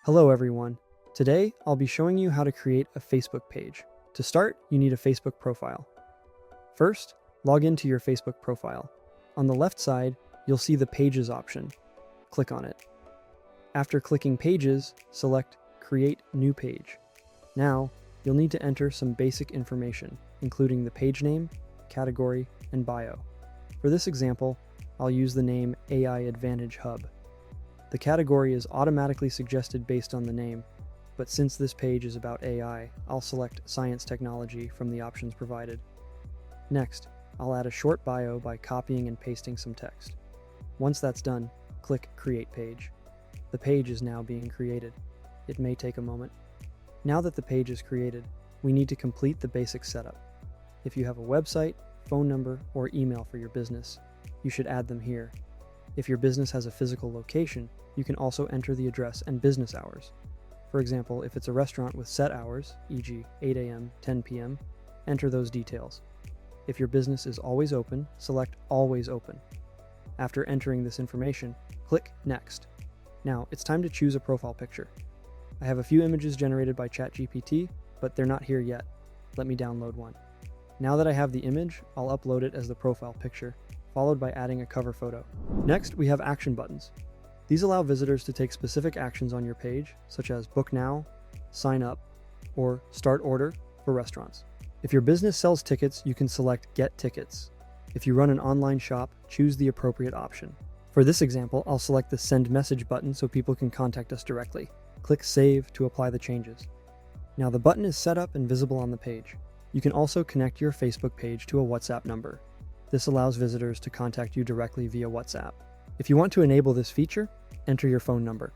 Hello everyone. Today, I'll be showing you how to create a Facebook page. To start, you need a Facebook profile. First, log into your Facebook profile. On the left side, you'll see the Pages option. Click on it. After clicking Pages, select Create New Page. Now, you'll need to enter some basic information, including the page name, category, and bio. For this example, I'll use the name AI Advantage Hub. The category is automatically suggested based on the name, but since this page is about AI, I'll select Science Technology from the options provided. Next, I'll add a short bio by copying and pasting some text. Once that's done, click Create Page. The page is now being created. It may take a moment. Now that the page is created, we need to complete the basic setup. If you have a website, phone number, or email for your business, you should add them here. If your business has a physical location, you can also enter the address and business hours. For example, if it's a restaurant with set hours, e.g. 8 a.m., 10 p.m., enter those details. If your business is always open, select Always Open. After entering this information, click Next. Now, it's time to choose a profile picture. I have a few images generated by ChatGPT, but they're not here yet. Let me download one. Now that I have the image, I'll upload it as the profile picture, followed by adding a cover photo. Next, we have action buttons. These allow visitors to take specific actions on your page, such as book now, sign up, or start order for restaurants. If your business sells tickets, you can select Get Tickets. If you run an online shop, choose the appropriate option. For this example, I'll select the Send Message button so people can contact us directly. Click Save to apply the changes. Now the button is set up and visible on the page. You can also connect your Facebook page to a WhatsApp number. This allows visitors to contact you directly via WhatsApp. If you want to enable this feature, enter your phone number.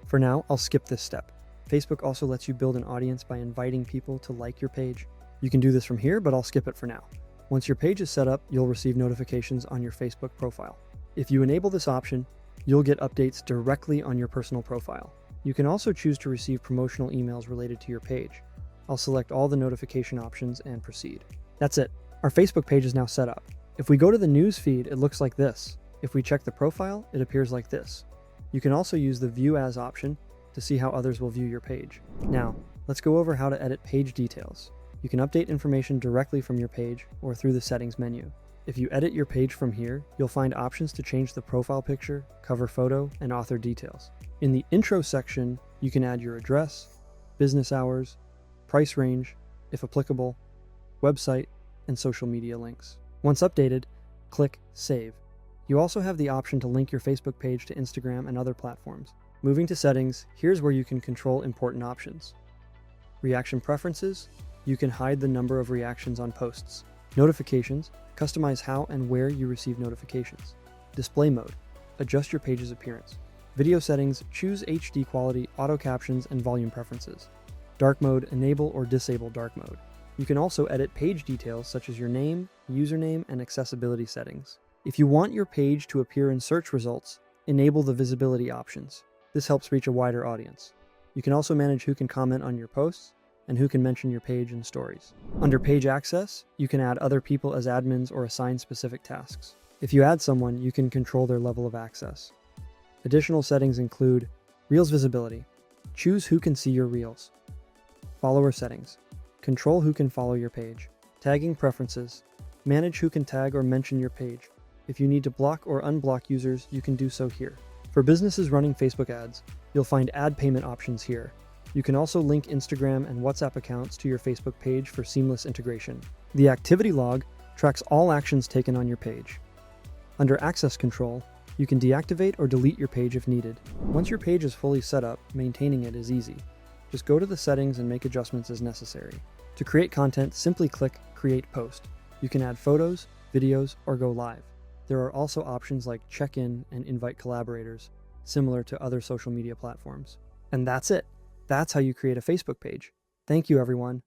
For now, I'll skip this step. Facebook also lets you build an audience by inviting people to like your page. You can do this from here, but I'll skip it for now. Once your page is set up, you'll receive notifications on your Facebook profile. If you enable this option, you'll get updates directly on your personal profile. You can also choose to receive promotional emails related to your page. I'll select all the notification options and proceed. That's it. Our Facebook page is now set up. If we go to the news feed, it looks like this. If we check the profile, it appears like this. You can also use the View As option to see how others will view your page. Now, let's go over how to edit page details. You can update information directly from your page or through the settings menu. If you edit your page from here, you'll find options to change the profile picture, cover photo, and author details. In the intro section, you can add your address, business hours, price range, if applicable, website, and social media links. Once updated, click Save. You also have the option to link your Facebook page to Instagram and other platforms. Moving to settings, here's where you can control important options. Reaction preferences, you can hide the number of reactions on posts. Notifications, customize how and where you receive notifications. Display mode, adjust your page's appearance. Video settings, choose HD quality, auto captions, and volume preferences. Dark mode, enable or disable dark mode. You can also edit page details such as your name, username, and accessibility settings. If you want your page to appear in search results, enable the visibility options. This helps reach a wider audience. You can also manage who can comment on your posts and who can mention your page in stories. Under Page Access, you can add other people as admins or assign specific tasks. If you add someone, you can control their level of access. Additional settings include Reels visibility. Choose who can see your Reels. Follower settings. Control who can follow your page. Tagging preferences. Manage who can tag or mention your page. If you need to block or unblock users, you can do so here. For businesses running Facebook ads, you'll find ad payment options here. You can also link Instagram and WhatsApp accounts to your Facebook page for seamless integration. The activity log tracks all actions taken on your page. Under access control, you can deactivate or delete your page if needed. Once your page is fully set up, maintaining it is easy. Just go to the settings and make adjustments as necessary. To create content, simply click Create Post. You can add photos, videos, or go live. There are also options like check-in and invite collaborators, similar to other social media platforms. And that's it. That's how you create a Facebook page. Thank you, everyone.